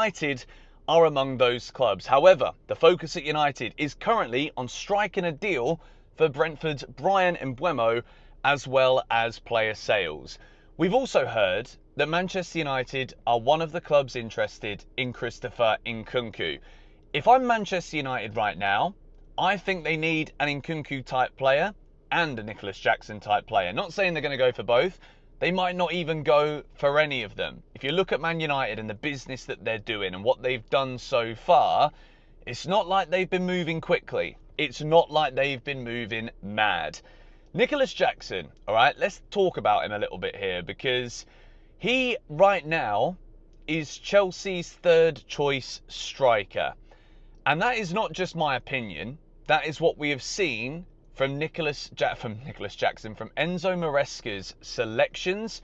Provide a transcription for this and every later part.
United are among those clubs. However, the focus at United is currently on striking a deal for Brentford's Bryan Mbeumo, as well as player sales. We've also heard that Manchester United are one of the clubs interested in Christopher Nkunku. If I'm Manchester United right now, I think they need an Nkunku type player and a Nicholas Jackson type player. Not saying they're going to go for both. They might not even go for any of them. If you look at Man United and the business that they're doing and what they've done so far, it's not like they've been moving quickly. It's not like they've been moving mad. Nicholas Jackson, all right, let's talk about him a little bit here, because he right now is Chelsea's third choice striker. And that is not just my opinion. That is what we have seen from Enzo Maresca's selections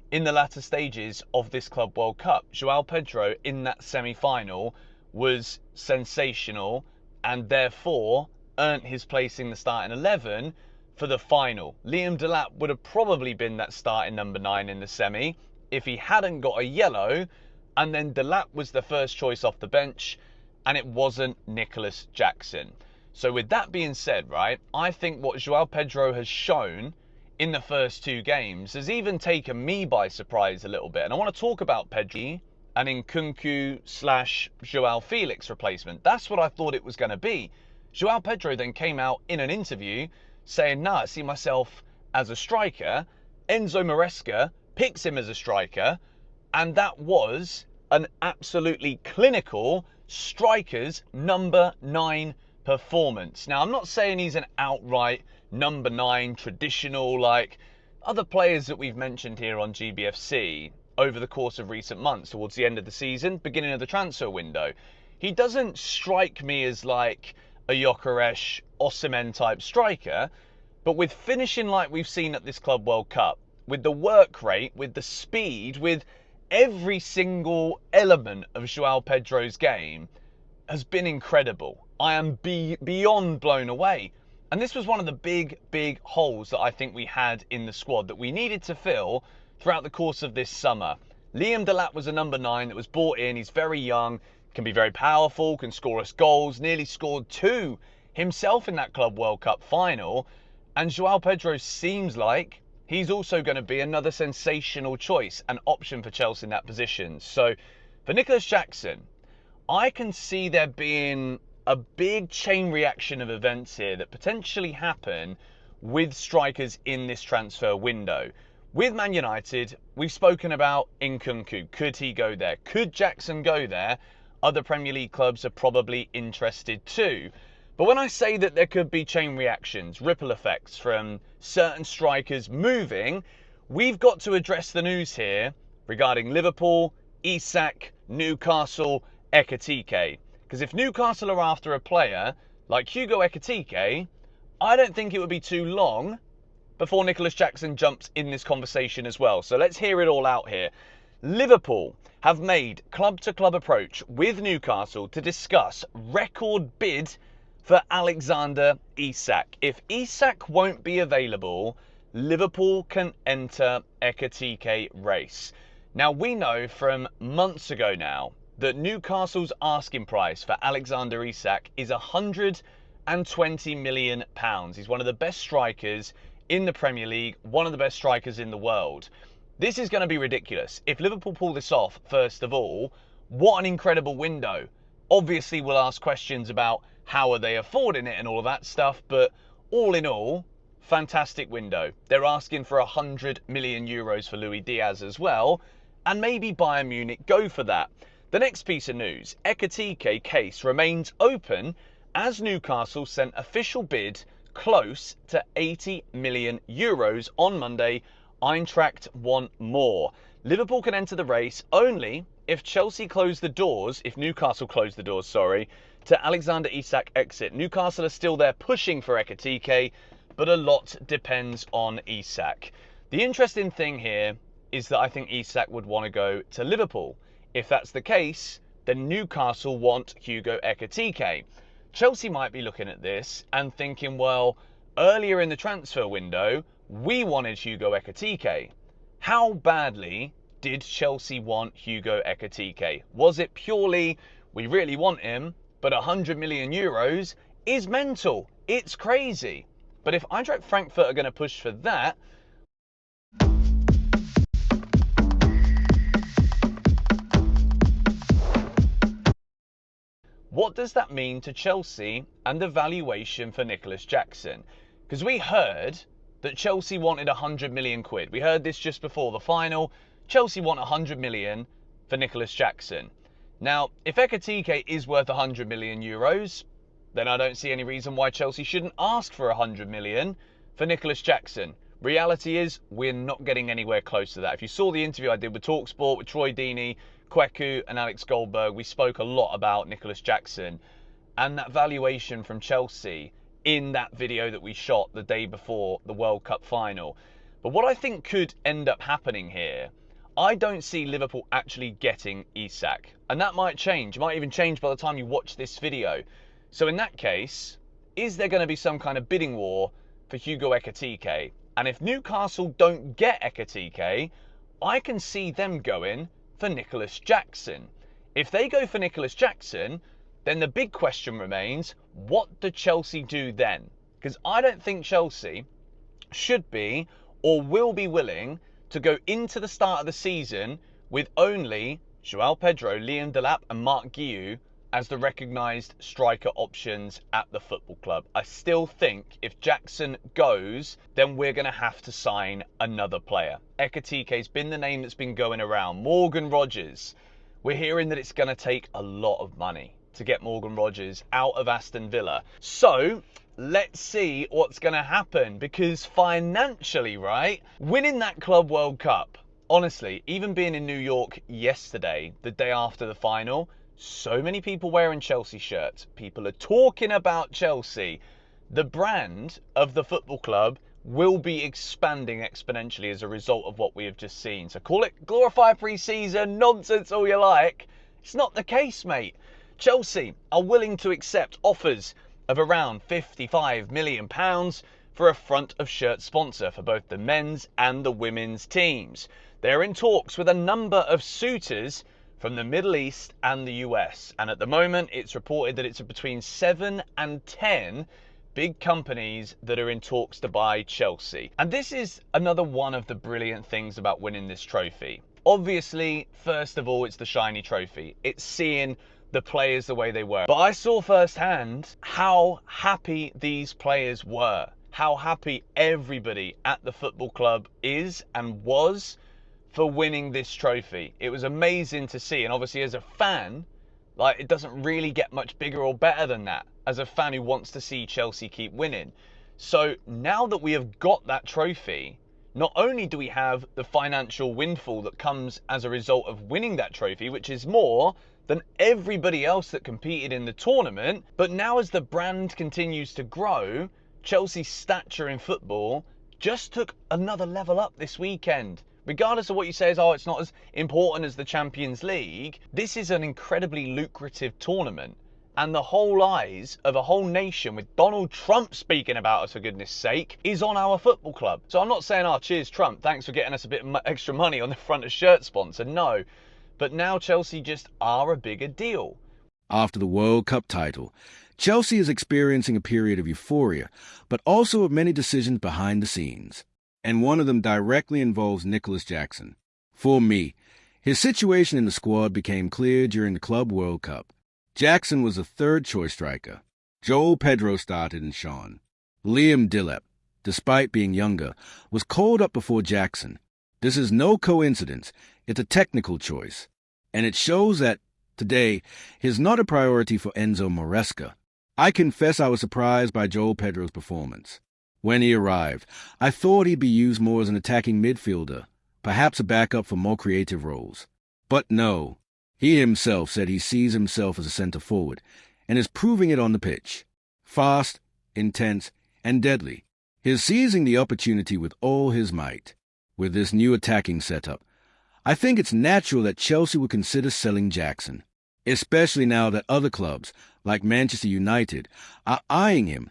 in the latter stages of this Club World Cup. João Pedro in that semi-final was sensational and therefore earned his place in the starting 11 for the final. Liam Delap would have probably been that starting number 9 in the semi if he hadn't got a yellow, and then Delap was the first choice off the bench and it wasn't Nicholas Jackson. So with that being said, right, I think what João Pedro has shown in the first 2 games has even taken me by surprise a little bit. And I want to talk about Pedro and Nkunku / João Felix replacement. That's what I thought it was going to be. João Pedro then came out in an interview saying, nah, I see myself as a striker. Enzo Maresca picks him as a striker. And that was an absolutely clinical striker's number 9 performance. Now, I'm not saying he's an outright number 9 traditional like other players that we've mentioned here on GBFC over the course of recent months, towards the end of the season, beginning of the transfer window. He doesn't strike me as like a Gyökeres, Osimhen type striker, but with finishing like we've seen at this Club World Cup, with the work rate, with the speed, with every single element of João Pedro's game has been incredible. I am beyond blown away. And this was one of the big holes that I think we had in the squad that we needed to fill throughout the course of this summer. Liam Delap was a number 9 that was brought in. He's very young, can be very powerful, can score us goals, nearly scored 2 himself in that Club World Cup final. And João Pedro seems like he's also going to be another sensational choice, an option for Chelsea in that position. So for Nicholas Jackson, I can see there being a big chain reaction of events here that potentially happen with strikers in this transfer window. With Man United, we've spoken about Nkunku. Could he go there? Could Jackson go there? Other Premier League clubs are probably interested too. But when I say that there could be chain reactions, ripple effects from certain strikers moving, we've got to address the news here regarding Liverpool, Isak, Newcastle, Ekitike. Because if Newcastle are after a player like Hugo Ekitike, I don't think it would be too long before Nicholas Jackson jumps in this conversation as well. So let's hear it all out here. Liverpool have made club-to-club approach with Newcastle to discuss record bid for Alexander Isak. If Isak won't be available, Liverpool can enter Ekitike race. Now, we know from months ago now that Newcastle's asking price for Alexander Isak is £120 million. He's one of the best strikers in the Premier League, one of the best strikers in the world. This is going to be ridiculous. If Liverpool pull this off, first of all, what an incredible window. Obviously, we'll ask questions about how are they affording it and all of that stuff, but all in all, fantastic window. They're asking for €100 million for Luis Diaz as well, and maybe Bayern Munich go for that. The next piece of news, Ekitike case remains open as Newcastle sent official bid close to €80 million on Monday. Eintracht want more. Liverpool can enter the race only if Chelsea close the doors, if Newcastle close the doors, to Alexander Isak exit. Newcastle are still there pushing for Ekitike, but a lot depends on Isak. The interesting thing here is that I think Isak would want to go to Liverpool. If that's the case, then Newcastle want Hugo Ekitike. Chelsea might be looking at this and thinking, well, earlier in the transfer window, we wanted Hugo Ekitike. How badly did Chelsea want Hugo Ekitike? Was it purely, we really want him, but 100 million euros is mental, it's crazy. But if Eintracht Frankfurt are going to push for that, what does that mean to Chelsea and the valuation for Nicholas Jackson? Because we heard that Chelsea wanted 100 million quid. We heard this just before the final. Chelsea want 100 million for Nicholas Jackson. Now, if Ekitike is worth 100 million euros, then I don't see any reason why Chelsea shouldn't ask for 100 million for Nicholas Jackson. Reality is, we're not getting anywhere close to that. If you saw the interview I did with TalkSport with Troy Deeney, Kweku and Alex Goldberg, we spoke a lot about Nicholas Jackson and that valuation from Chelsea in that video that we shot the day before the World Cup final. But what I think could end up happening here, I don't see Liverpool actually getting Isak. And that might change. It might even change by the time you watch this video. So in that case, is there going to be some kind of bidding war for Hugo Ekitike? And if Newcastle don't get Ekitike, I can see them going for Nicholas Jackson. If they go for Nicholas Jackson, then the big question remains, what do Chelsea do then? Because I don't think Chelsea should be or will be willing to go into the start of the season with only João Pedro, Liam Delap and Mark Guiu as the recognised striker options at the football club. I still think if Jackson goes, then we're going to have to sign another player. Ekitike's been the name that's been going around. Morgan Rogers. We're hearing that it's going to take a lot of money to get Morgan Rogers out of Aston Villa. So let's see what's going to happen, because financially, right, winning that Club World Cup, honestly, even being in New York yesterday, the day after the final, so many people wearing Chelsea shirts. People are talking about Chelsea. The brand of the football club will be expanding exponentially as a result of what we have just seen. So call it glorified pre-season, nonsense all you like. It's not the case, mate. Chelsea are willing to accept offers of around £55 million for a front of shirt sponsor for both the men's and the women's teams. They're in talks with a number of suitors from the Middle East and the US. And at the moment, it's reported that it's between 7 and 10 big companies that are in talks to buy Chelsea. And this is another one of the brilliant things about winning this trophy. Obviously, first of all, it's the shiny trophy. It's seeing the players the way they were. But I saw firsthand how happy these players were, how happy everybody at the football club is and was for winning this trophy. It was amazing to see. And obviously as a fan, like, it doesn't really get much bigger or better than that as a fan who wants to see Chelsea keep winning. So now that we have got that trophy, not only do we have the financial windfall that comes as a result of winning that trophy, which is more than everybody else that competed in the tournament, but now as the brand continues to grow, Chelsea's stature in football just took another level up this weekend. Regardless of what you say is, oh, it's not as important as the Champions League, this is an incredibly lucrative tournament. And the whole eyes of a whole nation, with Donald Trump speaking about us, for goodness sake, is on our football club. So I'm not saying, oh, cheers Trump, thanks for getting us a bit of extra money on the front of shirt sponsor. No. But now Chelsea just are a bigger deal. After the World Cup title, Chelsea is experiencing a period of euphoria, but also of many decisions behind the scenes. And one of them directly involves Nicholas Jackson. For me, his situation in the squad became clear during the Club World Cup. Jackson was a third-choice striker. João Pedro started and shone. Liam Delap, despite being younger, was called up before Jackson. This is no coincidence. It's a technical choice. And it shows that, today, he's not a priority for Enzo Maresca. I confess I was surprised by João Pedro's performance. When he arrived, I thought he'd be used more as an attacking midfielder, perhaps a backup for more creative roles. But no, he himself said he sees himself as a centre-forward, and is proving it on the pitch. Fast, intense, and deadly. He's seizing the opportunity with all his might. With this new attacking setup, I think it's natural that Chelsea would consider selling Jackson, especially now that other clubs, like Manchester United, are eyeing him,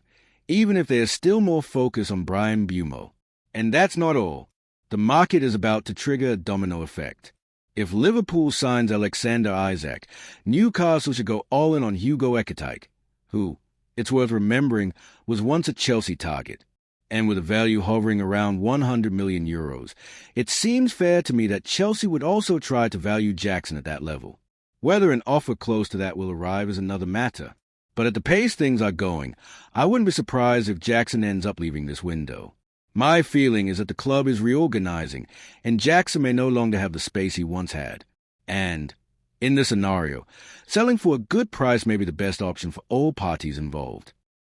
even if there's still more focus on Bryan Mbeumo. And that's not all. The market is about to trigger a domino effect. If Liverpool signs Alexander Isak, Newcastle should go all in on Hugo Ekitike, who, it's worth remembering, was once a Chelsea target, and with a value hovering around €100 million. It seems fair to me that Chelsea would also try to value Jackson at that level. Whether an offer close to that will arrive is another matter. But at the pace things are going, I wouldn't be surprised if Jackson ends up leaving this window. My feeling is that the club is reorganizing, and Jackson may no longer have the space he once had. And, in this scenario, selling for a good price may be the best option for all parties involved.